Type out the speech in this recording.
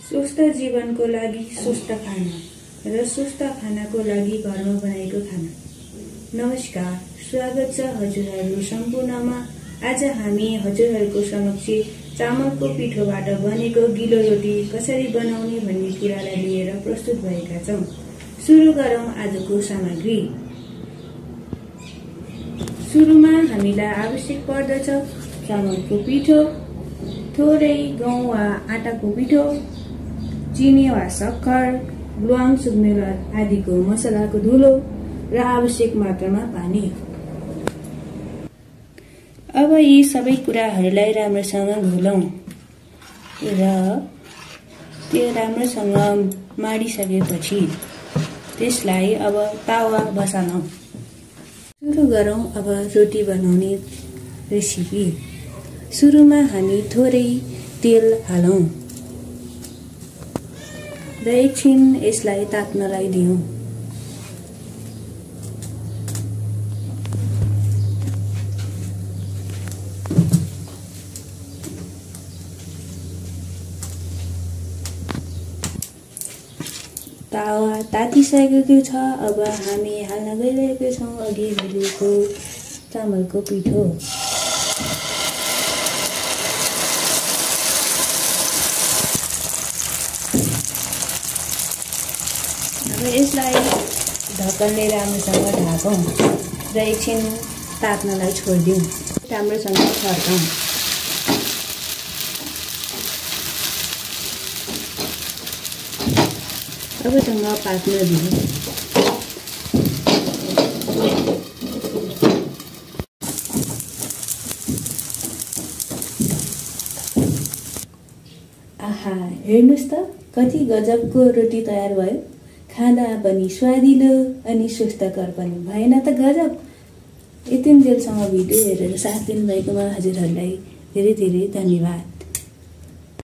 स्वस्थ जीवनको लागि स्वस्थ खाना र स्वस्थ खानाको लागि घरमा बनाएको खाना। नमस्कार, स्वागत छ हजुरहरू सम्पूर्णमा। आज हामी हजुरहरूको समक्ष चामलको पिठोबाट बनेको गिलो रोटी कसरी बनाउने भन्ने कुरालाई लिएर प्रस्तुत भएका छौं। सुरु गरौं आजको सामग्री। सुरुमा हामीलाई आवश्यक पर्दछ चामलको पिठो, थोरै गहुँ वा आटाको पिठो, चिनी वा सक्खर, ल्वाङ सुक्मेल आदिको मसलाको धुलो र आवश्यक मात्रामा पानी। अब यी सबै कुराहरूलाई राम्रोसँग घोलौं र त्यो राम्रोसँग माडिसकेपछि त्यसलाई अब तावा बसालौं। सुरु गरौं अब रोटी बनाउने रेसिपी। सुरुमा हामी थोरै तेल हालौं र एकछिन यसलाई तात्नलाई दियौं। तावा तातिसकेको छ। अब हामी हाल्न गइरहेको छौं अघि भुलेको चामलको पिठो। अब यसलाई ढक्कनले राम्रोसँग ढाकौं र एकछिन तात्नलाई छोडिदिउँ। राम्रोसँग छर्कौं। अब सँग पाक्न दिउँ। आहा, हेर्नुस् त कति गजबको रोटी तयार भयो। खाँदा पनि स्वादिलो अनि स्वस्थकर पनि भएन त गजब। यतिन्जेलसम्म भिडियो हेरेर साथ दिनुभएकोमा हजुरहरूलाई धेरै धेरै धन्यवाद।